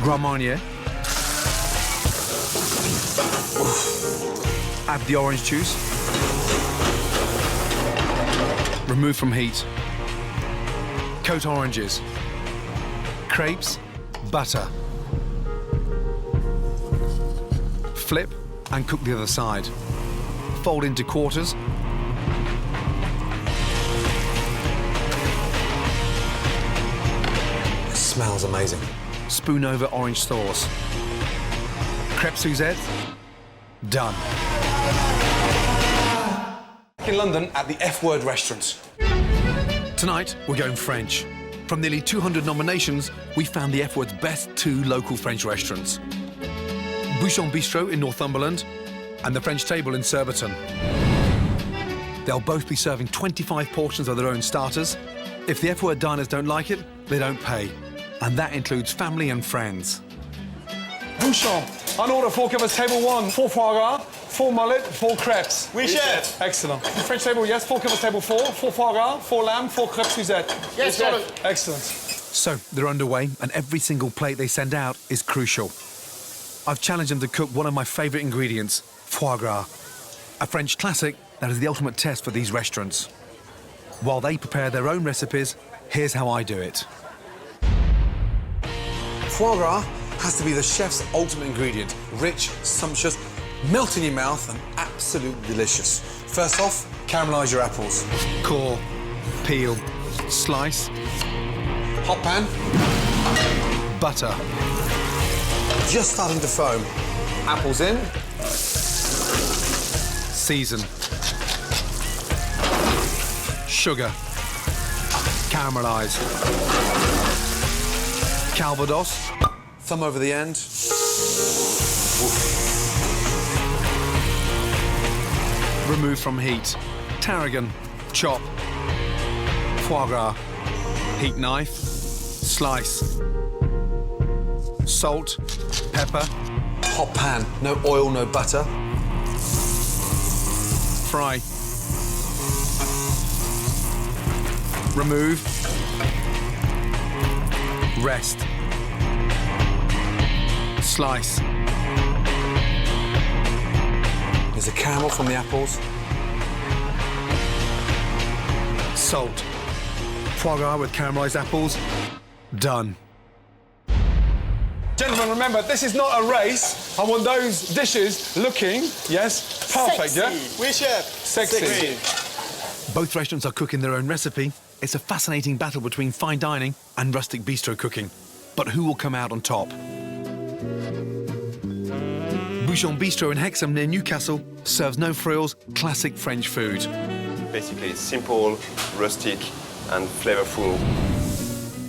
Gras Marnier. Add the orange juice. Remove from heat. Coat oranges. Crêpes, butter. Flip and cook the other side. Fold into quarters. It smells amazing. Spoon over orange sauce. Crêpes Suzette, done. In London at the F-Word restaurant. Tonight, we're going French. From nearly 200 nominations, we found the F-Word's best 2 local French restaurants. Bouchon Bistro in Northumberland and the French Table in Surbiton. They'll both be serving 25 portions of their own starters. If the F-Word diners don't like it, they don't pay. And that includes family and friends. Bouchon, on order 4 covers, table 1, 4 foie gras, 4 mullet, 4 crêpes. Oui, chef. Excellent. French table, yes, 4 covers, table 4, 4 foie gras, 4 lamb, 4 crêpes Suzette. Yes, chef. Excellent. So they're underway, and every single plate they send out is crucial. I've challenged them to cook one of my favourite ingredients, foie gras, a French classic that is the ultimate test for these restaurants. While they prepare their own recipes, here's how I do it. Foie gras has to be the chef's ultimate ingredient. Rich, sumptuous, melt in your mouth and absolutely delicious. First off, caramelise your apples. Core, peel, slice, Hot pan, butter, just starting to foam. Apples in. season, sugar, caramelise, Calvados, Thumb over the end. remove from heat, tarragon, chop, foie gras, heat knife, slice, salt, pepper, Hot pan, no oil, no butter. fry, remove, rest, slice, There's the caramel from the apples. salt, foie gras with caramelised apples, done. Gentlemen, remember, this is not a race. I want those dishes looking, yes, perfect, yeah? Oui, chef. Sexy. Both restaurants are cooking their own recipe. It's a fascinating battle between fine dining and rustic bistro cooking. But who will come out on top? Bouchon Bistro in Hexham near Newcastle serves no frills, classic French food. Basically, it's simple, rustic, and flavorful.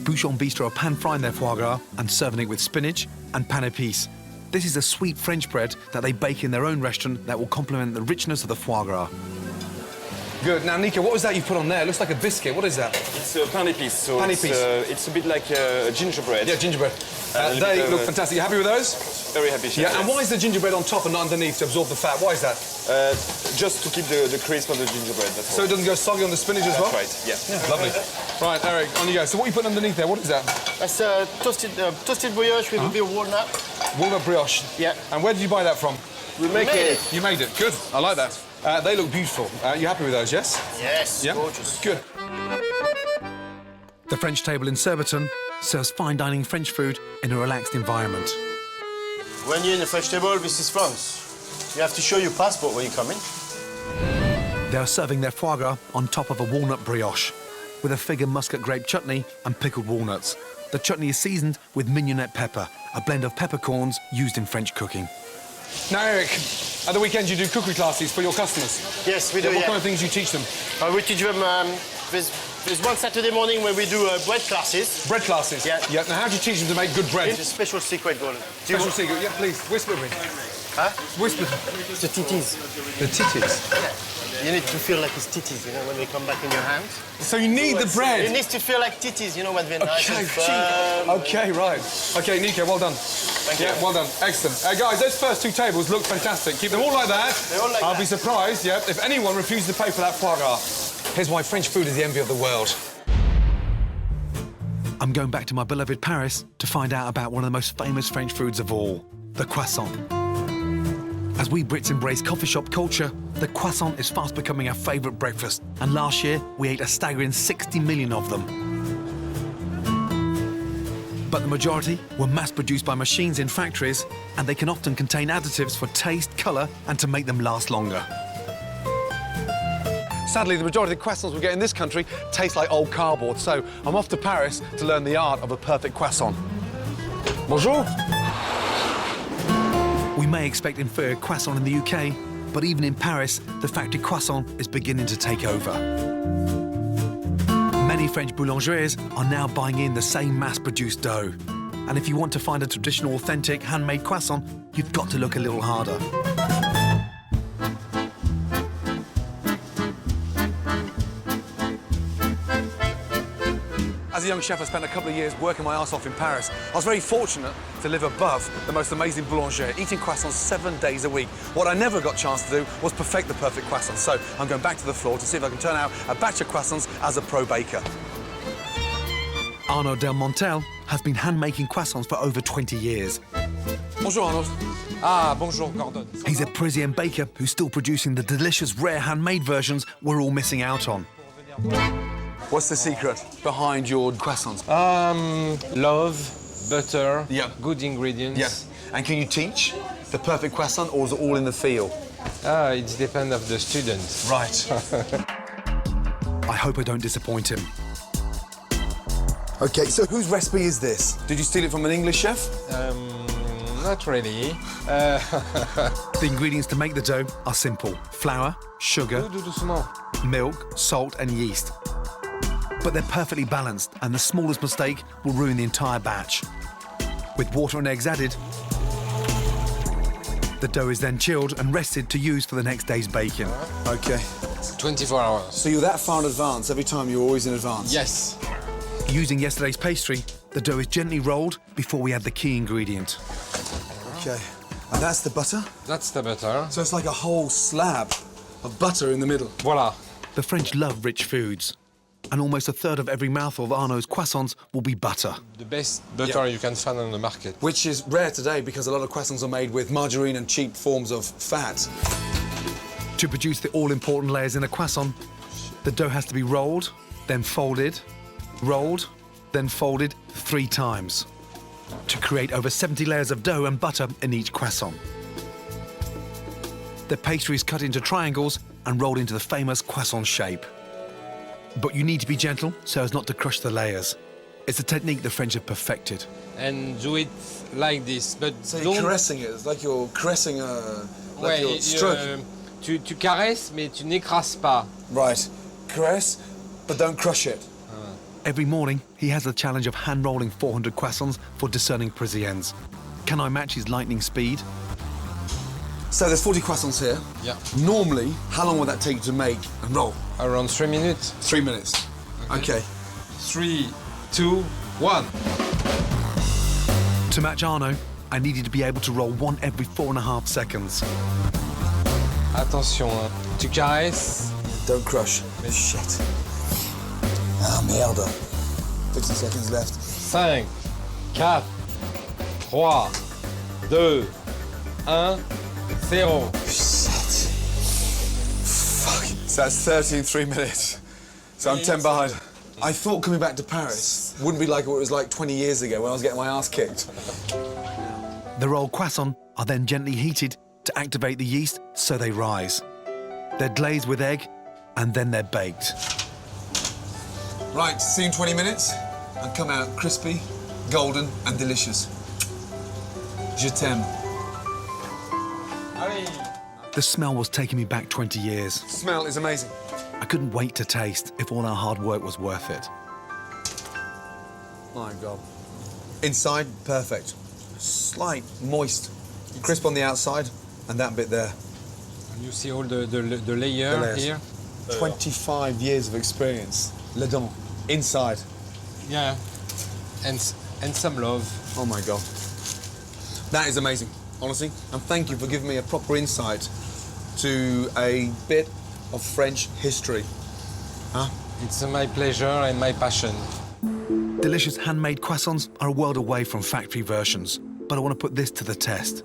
Bouchon Bistro are pan-frying their foie gras and serving it with spinach and pain épice. This is a sweet French bread that they bake in their own restaurant that will complement the richness of the foie gras. Good. Now, Nika, what was that you put on there? It looks like a biscuit. What is that? It's a pain épice, so Pain épice. it's a bit like a gingerbread. Yeah, gingerbread. A little They bit, look fantastic. You happy with those? Very happy, chef. Yeah, and why is the gingerbread on top and not underneath to absorb the fat? Why is that? Just to keep the crisp of the gingerbread, that's So all. it doesn't go soggy on the spinach as well? That's right, yeah. Lovely. Right, Eric, on you go. So what are you putting underneath there? What is that? That's toasted brioche with a bit of walnut. Walnut brioche. Yeah. And where did you buy that from? We make it. You made it. Good. I like that. They look beautiful. You happy with those, yes? Yes, Yeah? gorgeous. Good. The French Table in Surbiton serves fine dining French food in a relaxed environment. When you're in the French table, this is France. You have to show your passport when you come in. They are serving their foie gras on top of a walnut brioche with a fig and muscat grape chutney and pickled walnuts. The chutney is seasoned with mignonette pepper, a blend of peppercorns used in French cooking. Now, Eric, at the weekend you do cookery classes for your customers. Yes, we do, What yeah. kind of things do you teach them? We teach them, there's one Saturday morning where we do bread classes. Bread classes? Yeah. Now, how do you teach them to make good bread? It's a special secret, Gordon. Do you Special want- secret. Yeah, please, whisper me. Huh? Whisper. It's the titties. The titties. You need to feel like it's titties, you know, when they come back in your hands. So you need the It bread. needs to feel like titties, you know, when they're nice Okay, and firm. okay, right. Okay, Nico, well done. Thank you. Yeah, well done. Excellent. Guys, those first 2 tables look fantastic. Keep them all like that. They're all like I'll that. be surprised, yeah, if anyone refuses to pay for that foie gras. Here's why French food is the envy of the world. I'm going back to my beloved Paris to find out about one of the most famous French foods of all, the croissant. As we Brits embrace coffee shop culture, the croissant is fast becoming our favourite breakfast, and last year we ate a staggering 60 million of them. But the majority were mass-produced by machines in factories, and they can often contain additives for taste, colour, and to make them last longer. Sadly, the majority of the croissants we get in this country taste like old cardboard, so I'm off to Paris to learn the art of a perfect croissant. Bonjour. We may expect inferior croissant in the UK, but even in Paris, the factory croissant is beginning to take over. Many French boulangeries are now buying in the same mass-produced dough. And if you want to find a traditional, authentic, handmade croissant, you've got to look a little harder. As a young chef, I spent a couple of years working my arse off in Paris. I was very fortunate to live above the most amazing boulanger, eating croissants 7 days a week. What I never got a chance to do was perfect the perfect croissant. So I'm going back to the floor to see if I can turn out a batch of croissants as a pro baker. Arnaud Delmontel has been hand-making croissants for over 20 years. Bonjour, Arnaud. Ah, bonjour, Gordon. He's a Parisian baker who's still producing the delicious, rare handmade versions we're all missing out on. What's the secret behind your croissants? Love, butter, Yeah. good ingredients. Yeah. And can you teach the perfect croissant, or is it all in the feel? It depends of the students. Right. I hope I don't disappoint him. OK, so whose recipe is this? Did you steal it from an English chef? Not really. The ingredients to make the dough are simple: flour, sugar, Tout doucement. milk, salt and yeast. But they're perfectly balanced, and the smallest mistake will ruin the entire batch. With water and eggs added, the dough is then chilled and rested to use for the next day's baking. OK. 24 hours. So you're that far in advance? Every time you're always in advance? Yes. Using yesterday's pastry, the dough is gently rolled before we add the key ingredient. OK. And that's the butter? That's the butter. So it's like a whole slab of butter in the middle. Voila. The French love rich foods, and almost a third of every mouthful of Arnaud's croissants will be butter. The best butter you can find on the market. Which is rare today because a lot of croissants are made with margarine and cheap forms of fat. To produce the all-important layers in a croissant, the dough has to be rolled, then folded, rolled, then folded 3 times to create over 70 layers of dough and butter in each croissant. The pastry is cut into triangles and rolled into the famous croissant shape. But you need to be gentle so as not to crush the layers. It's a technique the French have perfected. And do it like this, but So don't... you're caressing it. It's like you're caressing a... Ouais, you're stroking. tu caresses, mais tu n'écrases pas. Right. Caress, but don't crush it. Every morning, he has the challenge of hand-rolling 400 croissants for discerning Parisians. Can I match his lightning speed? So there's 40 croissants here. Yeah. Normally, how long would that take you to make and roll? Around 3 minutes. 3 minutes. OK. 3, 2, 1. To match Arnaud, I needed to be able to roll one every 4.5 seconds. Attention, hein. Tu caresses. Don't crush. Shit. Ah, merde. 50 seconds left. 5, 4, 3, 2, 1, 0. Shit. Fuck. So that's 13 3 minutes. So I'm 10 behind. I thought coming back to Paris wouldn't be like what it was like 20 years ago when I was getting my ass kicked. The rolled croissants are then gently heated to activate the yeast so they rise. They're glazed with egg and then they're baked. Right, see you in 20 minutes and come out crispy, golden and delicious. Je t'aime. The smell was taking me back 20 years. Smell is amazing. I couldn't wait to taste if all our hard work was worth it. My God. Inside, perfect. Slight, moist, crisp on the outside, and that bit there. And you see all the layer layers. here? 25 years of experience. Les dents, inside. Yeah. And some love. Oh my God. That is amazing, honestly. And thank you for giving me a proper insight to a bit of French history. Huh? It's my pleasure and my passion. Delicious handmade croissants are a world away from factory versions, but I want to put this to the test.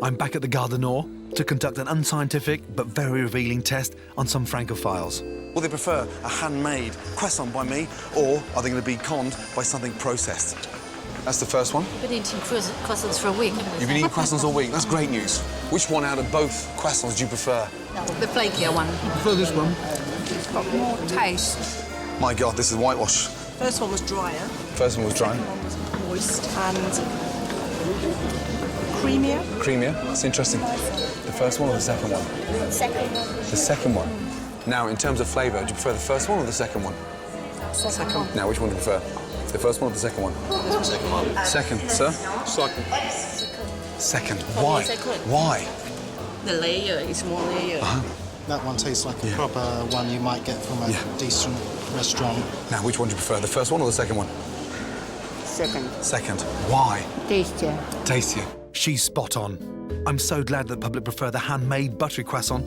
I'm back at the Gare du Nord to conduct an unscientific but very revealing test on some Francophiles. Will they prefer a handmade croissant by me, or are they going to be conned by something processed? That's the first one. I've been eating croissants for a week. You've been eating croissants all week. That's great news. Which one out of both croissants do you prefer? The flakier one. I prefer this one. It's got more taste. My God, this is whitewash. First one was drier. First one was dry. Second one was moist and creamier. Creamier. That's interesting. The first one or the second one? Second one. The second one. Now, in terms of flavour, do you prefer the first one or the second one? Second one. Now, which one do you prefer? The first one or the second one? Second one. Second, sir? Second. Second. Why? second. Why? The layer is more layer. That one tastes like a proper one you might get from a decent restaurant. Now, which one do you prefer? The first one or the second one? Second. Second. Why? Tastier. Tastier. She's spot on. I'm so glad that the public prefer the handmade buttery croissant.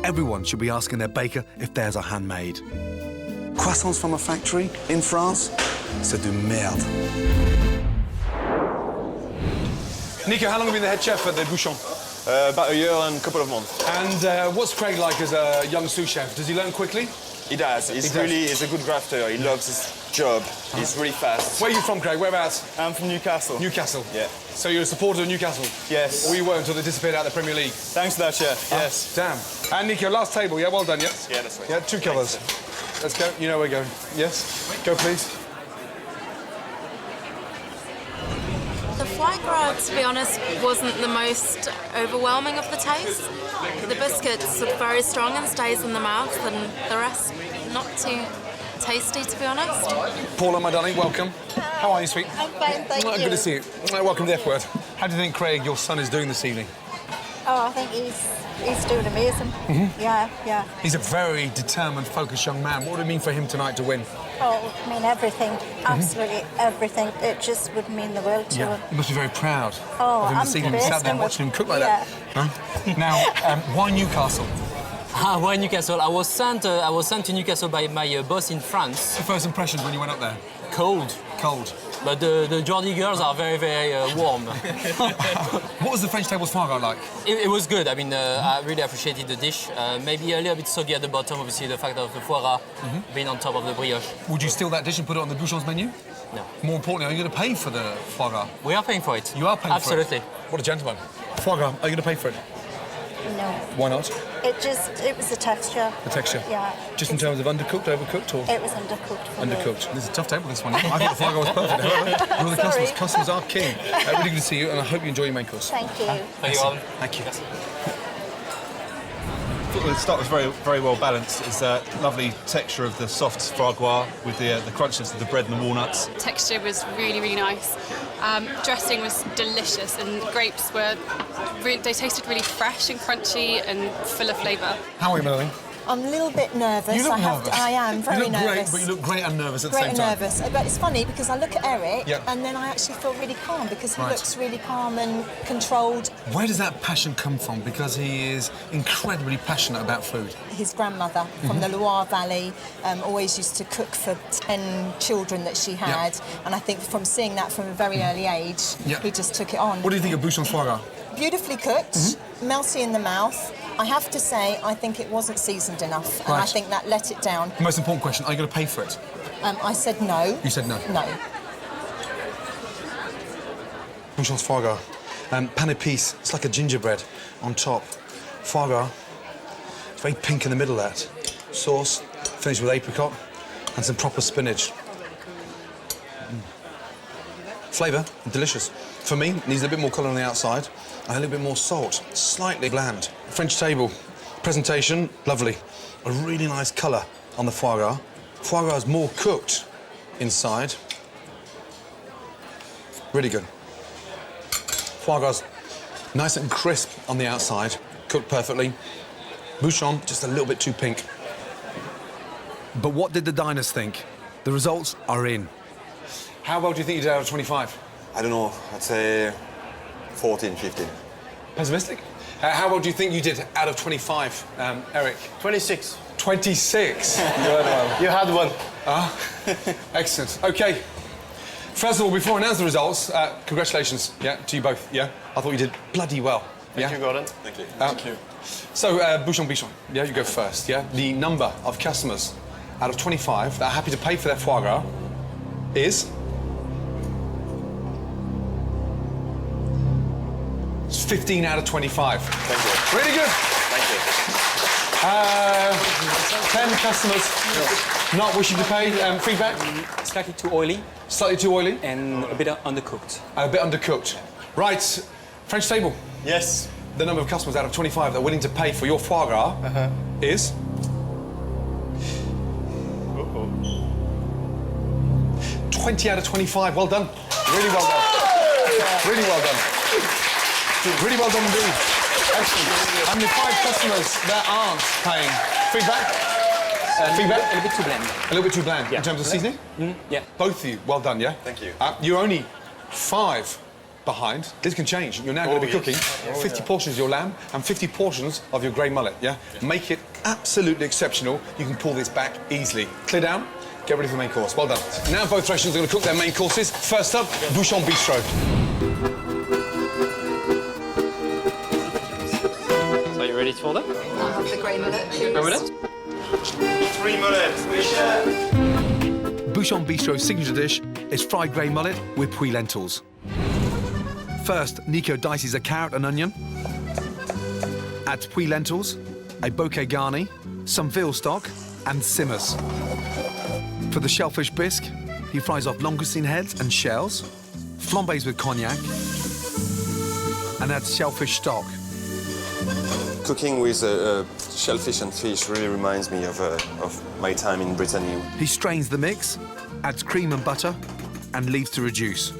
Everyone should be asking their baker if theirs are handmade. Croissants from a factory in France? C'est de merde. Nico, how long have you been the head chef at the Bouchon? About a year and a couple of months. And what's Craig like as a young sous chef? Does he learn quickly? He does. He's a good grafter. He loves his job. He's really fast. Where are you from, Craig? Whereabouts? I'm from Newcastle. Newcastle? Yeah. So you're a supporter of Newcastle? Yes. Or you were until they disappeared out of the Premier League? Thanks for that, chef. Yes. Damn. And Nico, last table, yeah? Well done, yes? Yeah, that's right. Yeah, 2 colours. Let's go. You know where we're going. Yes? Go, please. The foie gras, to be honest, wasn't the most overwhelming of the taste. The biscuits are very strong and stays in the mouth, and the rest not too tasty, to be honest. Paula, my darling, welcome. How are you, sweet? I'm fine, thank you. Good to see you. Welcome to the F Word. How do you think Craig, your son, is doing this evening? Oh, I think he's doing amazing. Yeah. He's a very determined, focused young man. What would it mean for him tonight to win? Oh, I mean everything, absolutely everything. It just would mean the world to him. You must be very proud Oh, of him I'm seeing him sat there watching him cook like that. Huh? Now, why Newcastle? Why Newcastle? I was sent to Newcastle by my boss in France. Your first impressions when you went up there? Cold. Cold. But the Geordie girls are very, very warm. What was the French table's foie gras like? It was good. I mean, I really appreciated the dish. Maybe a little bit soggy at the bottom, obviously, the fact of the foie gras being on top of the brioche. Would you steal that dish and put it on the Bouchon's menu? No. More importantly, are you going to pay for the foie gras? We are paying for it. You are paying Absolutely. for it? What a gentleman. Foie gras, are you going to pay for it? No. Why not? It was the texture. The texture? Yeah. Just in terms of undercooked, overcooked, or? It was undercooked for me. Undercooked. This is a tough table, this one. I thought the foie gras was perfect. You're the customers. Customers are king. Really good to see you, and I hope you enjoy your main course. Thank you. Thank you, Alan. Thank you. The start was very, very well balanced. It's a lovely texture of the soft foie gras with the crunchiness of the bread and the walnuts. Texture was really, really nice. Dressing was delicious, and the grapes they tasted really fresh and crunchy and full of flavour. How are you, Melanie? I'm a little bit nervous. You look nervous. I am very you look nervous. Great, but you look great and nervous at the same time. Great and nervous. But it's funny because I look at Eric and then I actually feel really calm because he Right. looks really calm and controlled. Where does that passion come from? Because he is incredibly passionate about food. His grandmother from the Loire Valley always used to cook for 10 children that she had. And I think from seeing that from a very early age, he just took it on. What do you think of Bouchon's foie gras? Beautifully cooked, melty in the mouth. I have to say, I think it wasn't seasoned enough, and I think that let it down. The most important question, are you going to pay for it? I said no. You said no? No. Bouchon's foie gras. Pan épice, it's like a gingerbread on top. Foie gras, it's very pink in the middle of that. Sauce, finished with apricot, and some proper spinach. Flavour, delicious. For me, it needs a bit more colour on the outside and a little bit more salt, slightly bland. French table, presentation, lovely. A really nice colour on the foie gras. Foie gras is more cooked inside. Really good. Foie gras, nice and crisp on the outside, cooked perfectly. Bouchon, just a little bit too pink. But what did the diners think? The results are in. How well do you think you did out of 25? I don't know. I'd say 14, 15. Pessimistic? How well do you think you did out of 25, Eric? 26. 26? You had one. Excellent. OK, First of all, before I announce the results, congratulations, to you both, I thought you did bloody well. Thank you, Gordon. Thank you. Thank you. So, Bouchon, you go first, The number of customers out of 25 that are happy to pay for their foie gras is... 15 out of 25. Thank you. Really good. Thank you. 10 customers not wishing to pay. Feedback? Slightly too oily. Slightly too oily? And a bit undercooked. A bit undercooked. Right, French table. Yes. The number of customers out of 25 that are willing to pay for your foie gras is... 20 out of 25. Well done. Really well done. Really well done. Really well done indeed. Excellent. And the 5 customers that aren't paying. Feedback? Feedback? A little bit too bland. A little bit too bland in terms of seasoning? Yeah. Both of you, well done, Thank you. You're only 5 behind. This can change. You're now going to be cooking 50 portions of your lamb and 50 portions of your grey mullet, Make it absolutely exceptional. You can pull this back easily. Clear down. Get ready for the main course. Well done. Now both restaurants are going to cook their main courses. First up, Bouchon Bistro. So you ready for that? I'll have the grey mullet, please. Grey mullet? 3 mullets, Bouchon Bistro's signature dish is fried grey mullet with puy lentils. First, Nico dices a carrot and onion, adds puy lentils, a bouquet garni, some veal stock, and simmers. For the shellfish bisque, he fries off langoustine heads and shells, flambés with cognac, and adds shellfish stock. Cooking with shellfish and fish really reminds me of my time in Brittany. He strains the mix, adds cream and butter, and leaves to reduce.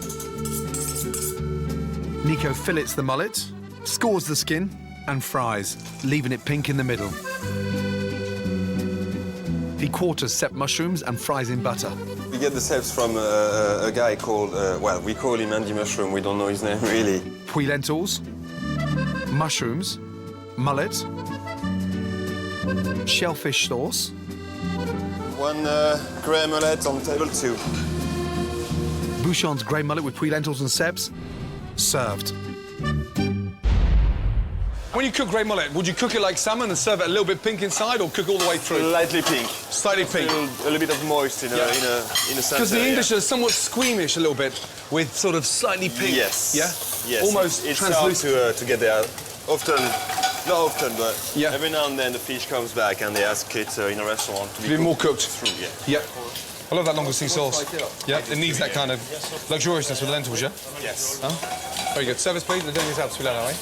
Nico fillets the mullet, scores the skin, and fries, leaving it pink in the middle. He quarters cep mushrooms and fries in butter. We get the ceps from a guy called, well, we call him Andy Mushroom, we don't know his name really. Puy lentils, mushrooms, mullet, shellfish sauce. 1 grey mullet on table 2. Bouchon's grey mullet with puy lentils and ceps, served. When you cook grey mullet, would you cook it like salmon and serve it a little bit pink inside, or cook all the way through? Slightly pink. Slightly pink. A little bit of moist in a sense. Because the English are somewhat squeamish a little bit, with sort of slightly pink. Yes. Yeah? Yes. Almost it's translucent. hard to get there. Often, not often, but every now and then the fish comes back and they ask it in a restaurant to be more cooked. Through, Yeah. I love that langoustine sauce. Yeah, it needs that kind of luxuriousness with the lentils, yeah? Yes. Very good. Service, please. Le dernier service, celui-là, oui.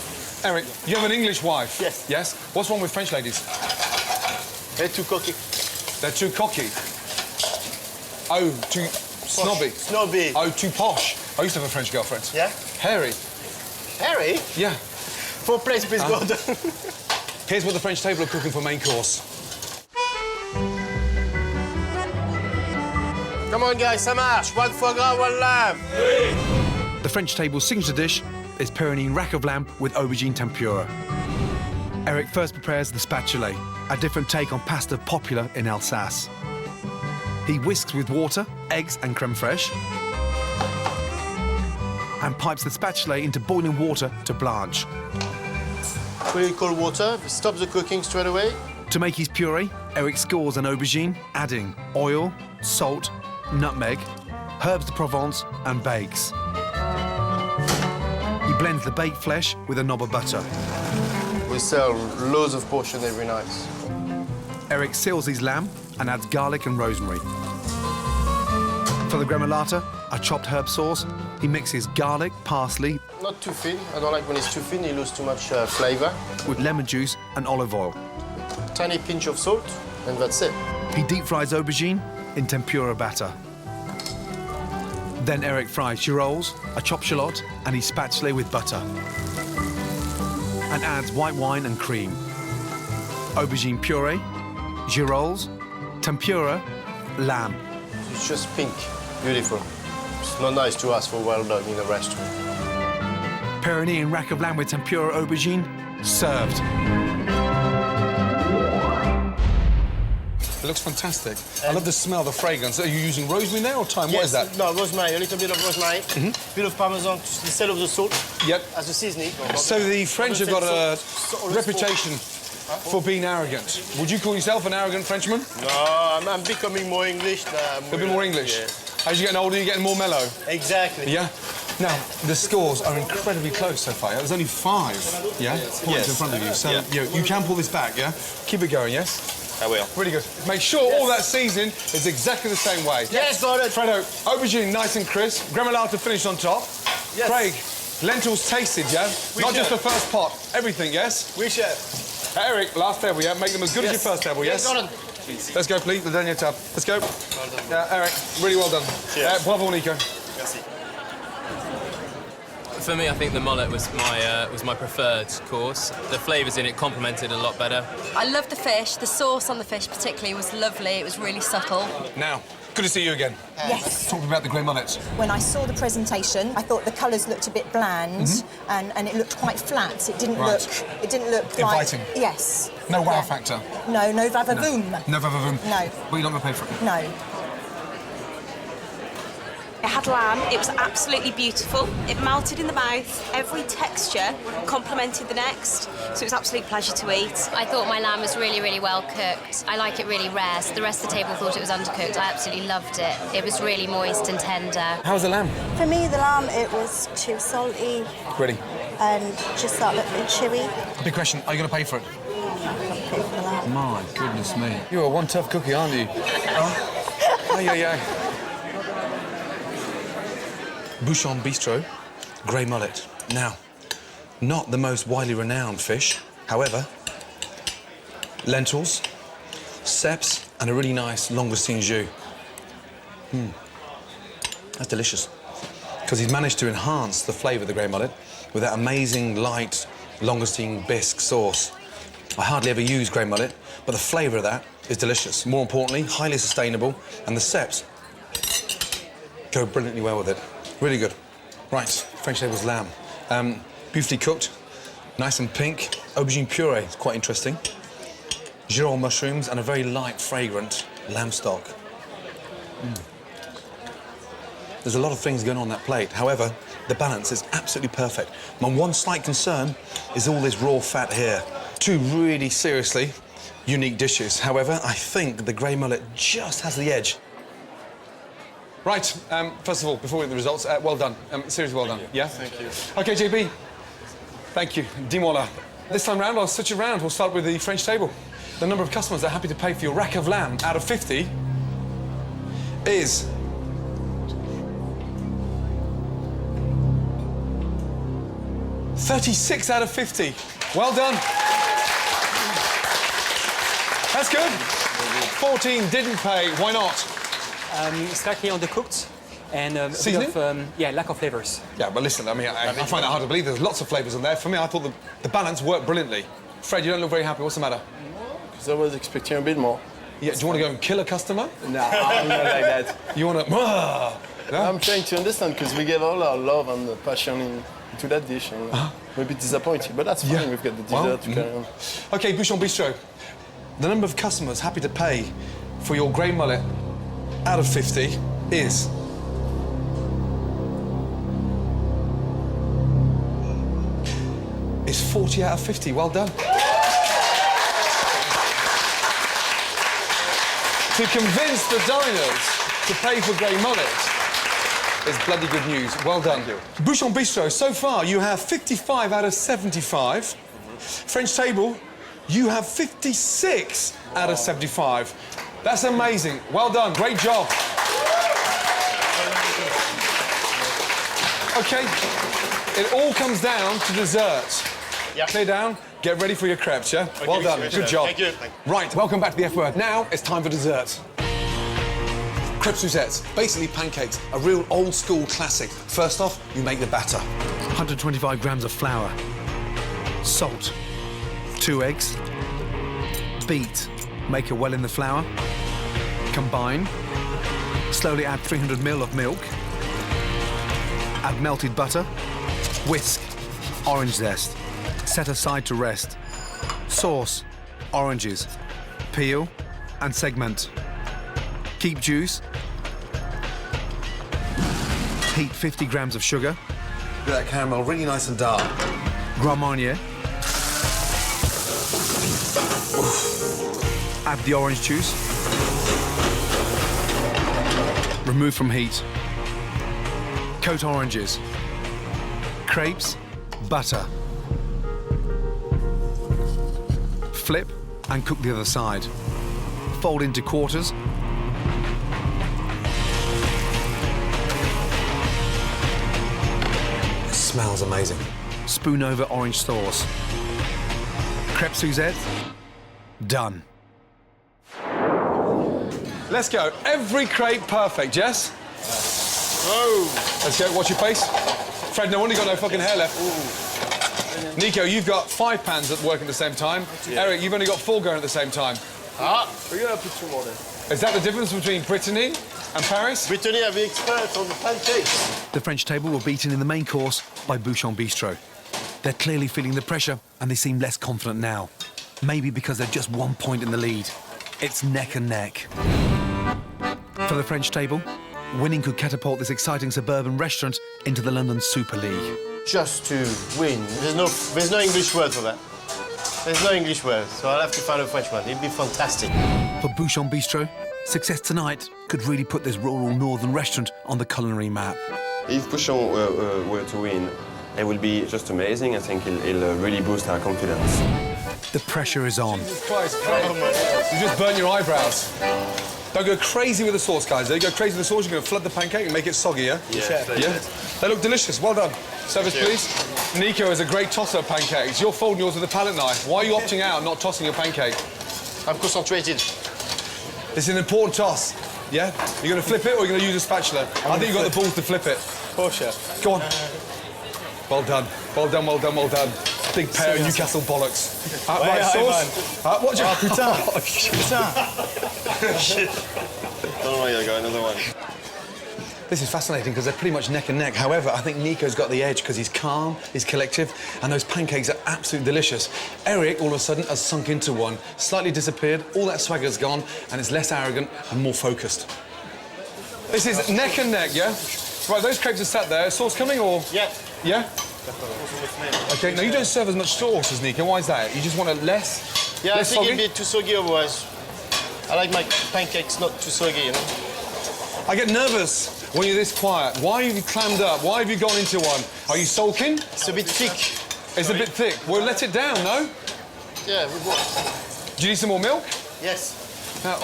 Eric, you have an English wife? Yes. Yes? What's wrong with French ladies? They're too cocky. They're too cocky. Oh, too snobby. Snobby. Oh, too posh. I used to have a French girlfriend. Yeah? Hairy. Harry? Yeah. For place, please, Gordon. Here's what the French table are cooking for main course. Come on, guys, ça marche. 1 foie gras, 1 lamb. The French table's signature dish is Pyrenean rack of lamb with aubergine tempura. Eric first prepares the spatule, a different take on pasta popular in Alsace. He whisks with water, eggs and creme fraiche, and pipes the spatula into boiling water to blanch. Really cold water, stop the cooking straight away. To make his puree, Eric scores an aubergine, adding oil, salt, nutmeg, herbs de Provence, and bakes. He blends the baked flesh with a knob of butter. We sell loads of portions every night. Eric seals his lamb and adds garlic and rosemary. For the gremolata, a chopped herb sauce, he mixes garlic, parsley... Not too thin. I don't like when it's too thin, you lose too much flavour. ...with lemon juice and olive oil. Tiny pinch of salt, and that's it. He deep fries aubergine in tempura batter. Then Eric fries girolles, a chopped shallot, and his spatula with butter. And adds white wine and cream. Aubergine puree, girolles, tempura, lamb. It's just pink. Beautiful. It's not nice to ask for well done in a restaurant. Pyrenean rack of lamb with tempura aubergine, served. It looks fantastic. I love the smell, the fragrance. Are you using rosemary there or thyme? Yes, what is that? No, rosemary, a little bit of rosemary, bit of parmesan instead of the salt. Yep. As a seasoning. So the French have got a reputation for being arrogant. Would you call yourself an arrogant Frenchman? No, I'm becoming more English. A bit more English? Yeah. As you're getting older, you're getting more mellow? Exactly. Yeah? Now, the scores are incredibly close so far. There's only 5, yeah, points in front of you. So you can pull this back, yeah? Keep it going, yes? I will. Really good. Make sure all that seasoning is exactly the same way. Yes, got it. Fredo, aubergine nice and crisp, gremolata to finish on top. Yes. Craig, lentils tasted, yeah? Not just the first pot, everything, yes? Oui, chef. Eric, last table, yeah? Make them as good as your first table, yes? Gordon. Let's go, please. The dernier tab. Let's go. Eric, really well done. Cheers. Bravo, Nico. Merci. For me, I think the mullet was my preferred course. The flavours in it complemented a lot better. I love the fish. The sauce on the fish particularly was lovely. It was really subtle. Now, good to see you again. Yes. Talk about the grey mullet. When I saw the presentation, I thought the colours looked a bit bland, and it looked quite flat. It didn't look. It didn't look inviting. Like. Yes. No wow factor. No, no vavavoom. No vavavoom. No. Well, you're not going to pay for it. No. It had lamb, it was absolutely beautiful. It melted in the mouth, every texture complemented the next, so it was an absolute pleasure to eat. I thought my lamb was really, really well cooked. I like it really rare, so the rest of the table thought it was undercooked. I absolutely loved it. It was really moist and tender. How was the lamb? For me, the lamb, it was too salty Ready. and just that little bit chewy. Big question, are you going to pay for it? Pay for the lamb. My goodness me. You're one tough cookie, aren't you? Bouchon Bistro, grey mullet. Now, not the most widely renowned fish. However, lentils, ceps, and a really nice langoustine jus. That's delicious. Because he's managed to enhance the flavour of the grey mullet with that amazing light langoustine bisque sauce. I hardly ever use grey mullet, but the flavour of that is delicious. More importantly, highly sustainable, and the ceps go brilliantly well with it. Really good. Right, French table's lamb. Beautifully cooked, nice and pink. Aubergine puree, it's quite interesting. Girolles mushrooms and a very light, fragrant lamb stock. There's a lot of things going on that plate. However, the balance is absolutely perfect. My one slight concern is all this raw fat here. 2 really seriously unique dishes. However, I think the grey mullet just has the edge. Right, first of all, before we get the results, well done. Seriously well done. Yeah? Thank you. OK, JB. Thank you. Dis-moi là. This time round, I'll switch it round. We'll start with the French table. The number of customers that are happy to pay for your rack of lamb out of 50 is... ...36 out of 50. Well done. That's good. 14 didn't pay. Why not? Slightly undercooked and a seasoning? bit of, lack of flavours. Yeah, but listen, I mean, I find that hard to believe. There's lots of flavours in there. For me, I thought the balance worked brilliantly. Fred, you don't look very happy. What's the matter? Because I was expecting a bit more. Yeah, do you want to go and kill a customer? No, I'm not like that. You want to... No? I'm trying to understand, because we gave all our love and passion into that dish. And we're a bit disappointed, but that's fine. Yeah. We've got the dessert to carry on. OK, Bouchon Bistro. The number of customers happy to pay for your grey mullet out of 50 is... It's 40 out of 50. Well done. To convince the diners to pay for grey mullet is bloody good news. Well done. Thank you. Bouchon Bistro, so far you have 55 out of 75. French table, you have 56 out of 75. That's amazing. Well done. Great job. OK, it all comes down to dessert. Yep. Clear down, get ready for your crêpes, yeah? Okay, well done, good job. Thank you. Right, welcome back to the F word. Now it's time for dessert. Crêpes Suzette, basically pancakes, a real old school classic. First off, you make the batter. 125 grams of flour, salt, 2 eggs, beat, make it well in the flour, combine, slowly add 300 ml of milk, add melted butter, whisk, orange zest, set aside to rest, sauce, oranges, peel, and segment. Keep juice. Heat 50 grams of sugar. Look at that caramel, really nice and dark. Gras Marnier. Add the orange juice. Remove from heat. Coat oranges. Crêpes, butter. Flip and cook the other side. Fold into quarters. It smells amazing. Spoon over orange sauce. Crêpes Suzette, done. Let's go. Every crêpe perfect, Jess? Oh! Let's go. Watch your face. Fred, no wonder you got no fucking hair left. Ooh. Nico, you've got 5 pans that work at the same time. Yeah. Eric, you've only got 4 going at the same time. We're gonna put 2 more then. Is that the difference between Brittany and Paris? Brittany are the experts on the pancakes. The French table were beaten in the main course by Bouchon Bistro. They're clearly feeling the pressure and they seem less confident now. Maybe because they're just 1 point in the lead. It's neck and neck. For the French table, winning could catapult this exciting suburban restaurant into the London Super League. Just to win. There's no English word for that. There's no English word, so I'll have to find a French one. It'd be fantastic. For Bouchon Bistro, success tonight could really put this rural northern restaurant on the culinary map. If Bouchon were to win, it will be just amazing. I think it'll really boost our confidence. The pressure is on. Jesus Christ, you just burnt your eyebrows. Don't go crazy with the sauce, guys. They go crazy with the sauce, you're going to flood the pancake and make it soggy, yeah? Yeah. They look delicious. Well done. Service, please. Nico is a great tosser of pancakes. You're folding yours with a palette knife. Why are you opting out and not tossing your pancake? I'm concentrated. It's an important toss, yeah? You're going to flip it or you're going to use a spatula? I think you've got the balls to flip it. Oh, chef. Go on. Well done. Well done, well done, well done. Big pair of Newcastle bollocks. Right, sauce. Watch out. Putain. Oh, shit. Shit. Oh my God, I got another one. This is fascinating because they're pretty much neck and neck. However, I think Nico's got the edge because he's calm, he's collective, and those pancakes are absolutely delicious. Eric, all of a sudden, has sunk into one, slightly disappeared, all that swagger's gone, and it's less arrogant and more focused. This is neck and neck, yeah? Right, those crepes are sat there. Sauce coming, or...? Yeah. Yeah? OK, now you don't serve as much sauce as Nico. Why is that? You just want it less? Yeah, less I think soggy? it'd be too soggy otherwise. I like my pancakes not too soggy, you know? I get nervous when you're this quiet. Why have you clammed up? Why have you gone into one? Are you sulking? It's a bit thick. It's a bit thick. Well, let it down, no? Yeah, we will. Do you need some more milk? Yes.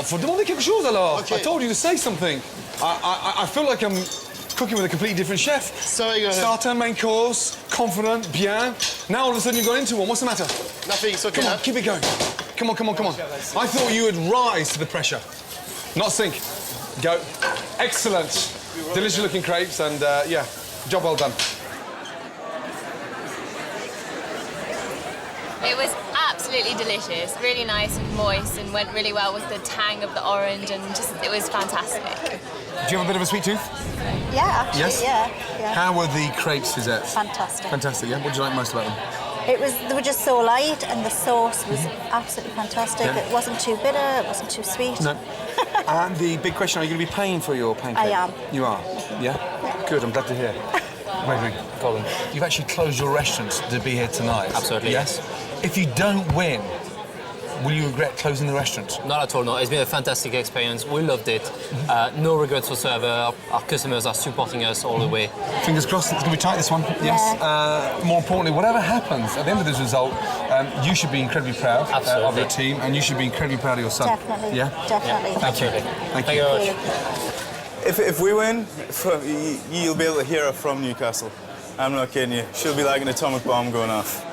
Faut demander quelque chose alors. Okay. I told you to say something. I feel like I'm cooking with a completely different chef. Sorry, go ahead. Starter, main course, confident, bien. Now all of a sudden you've gone into one. What's the matter? Nothing, it's okay. Come on, keep it going. Come on, come on, come on. I thought you would rise to the pressure, not sink. Go. Excellent. Delicious looking crepes and, yeah, job well done. It was absolutely delicious, really nice and moist, and went really well with the tang of the orange, and just, it was fantastic. Do you have a bit of a sweet tooth? Yeah, actually, Yes? yeah. How were the crepes, Suzette? Fantastic. Fantastic, yeah? What did you like most about them? They were just so light, and the sauce was absolutely fantastic. Yeah. It wasn't too bitter, it wasn't too sweet. No. And the big question, are you going to be paying for your pancake? I am. You are? Yeah? Good, I'm glad to hear. Wait, Colin. You've actually closed your restaurant to be here tonight. Absolutely. Yes? If you don't win, will you regret closing the restaurant? Not at all, no. It's been a fantastic experience. We loved it. No regrets whatsoever. Our customers are supporting us all the way. Fingers crossed, it's going to be tight, this one. Yes. More importantly, whatever happens at the end of this result, you should be incredibly proud of your team, and you should be incredibly proud of your son. Definitely. Yeah? Definitely. Thank you. Thank you very much. If we win, you'll be able to hear her from Newcastle. I'm not kidding you. She'll be like an atomic bomb going off.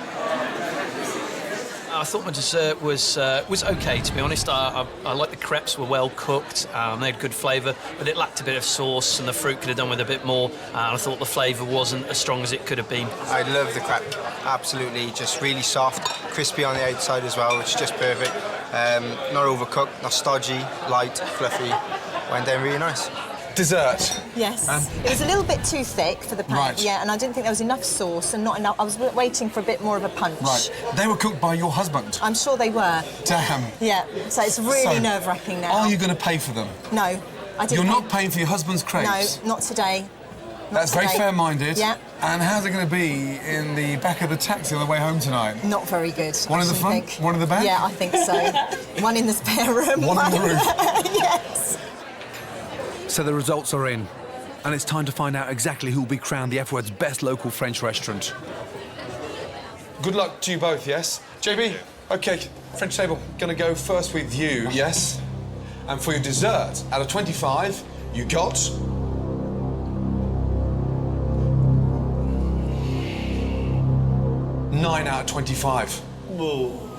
I thought my dessert was okay, to be honest. I like the crepes were well cooked. They had good flavour, but it lacked a bit of sauce, and the fruit could have done with a bit more. I thought the flavour wasn't as strong as it could have been. I love the crepe. Absolutely, just really soft, crispy on the outside as well, which is just perfect. Not overcooked, not stodgy, light, fluffy. Went down really nice. Dessert. Yes. And? It was a little bit too thick for the pan. Right. Yeah, and I didn't think there was enough sauce and not enough. I was waiting for a bit more of a punch. Right. They were cooked by your husband? I'm sure they were. Damn. Yeah, so it's really nerve-wracking now. Are you going to pay for them? No, I didn't. You're not paying for your husband's crepes? No, not today. That's very fair-minded. Yeah. And how's it going to be in the back of the taxi on the way home tonight? Not very good. One in the front? One in the back? Yeah, I think so. One in the spare room. One on the roof? Yes. So the results are in, and it's time to find out exactly who will be crowned the F Word's best local French restaurant. Good luck to you both, yes? JB, OK, French table, going to go first with you, yes? And for your dessert, out of 25, you got... 9 out of 25. Whoa.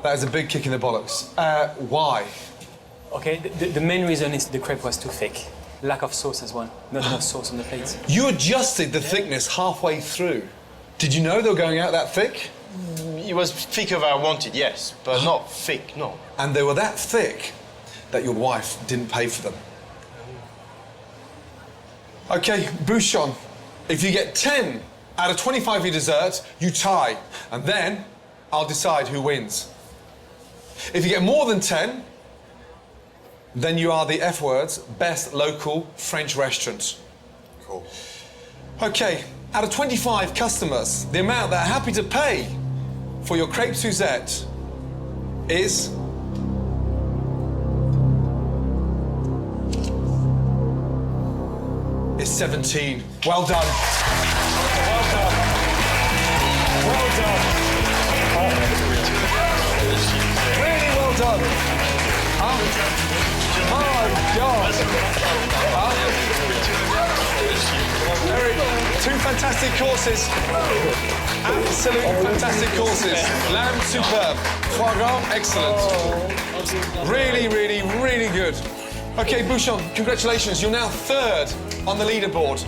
That is a big kick in the bollocks. Why? Okay, the main reason is the crepe was too thick. Lack of sauce as well. Not enough sauce on the plate. You adjusted the thickness halfway through. Did you know they were going out that thick? It was thicker than I wanted, yes, but not thick, no. And they were that thick that your wife didn't pay for them. OK, Bouchon, if you get 10 out of 25 of your dessert, you tie. And then I'll decide who wins. If you get more than 10, then you are the F Word's best local French restaurant. Cool. OK, out of 25 customers, the amount that are happy to pay for your crepe Suzette is... is 17. Well done. Well done. Well done. Really well done. Oh, God. Eric, 2 fantastic courses. Absolutely fantastic courses. Lamb, superb. Foie gras, excellent. Really, really, really good. OK, Bouchon, congratulations. You're now 3rd on the leaderboard.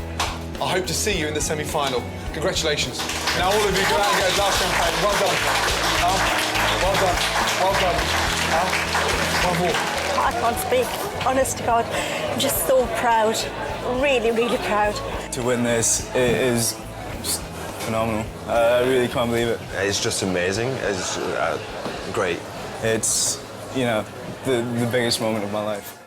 I hope to see you in the semi-final. Congratulations. Now all of you go out and get a glass champagne. Well done. Well done. Well done. One more. I can't speak. Honest to God, I'm just so proud. Really, really proud. To win this, it is just phenomenal. I really can't believe it. It's just amazing. It's great. It's, you know, the biggest moment of my life.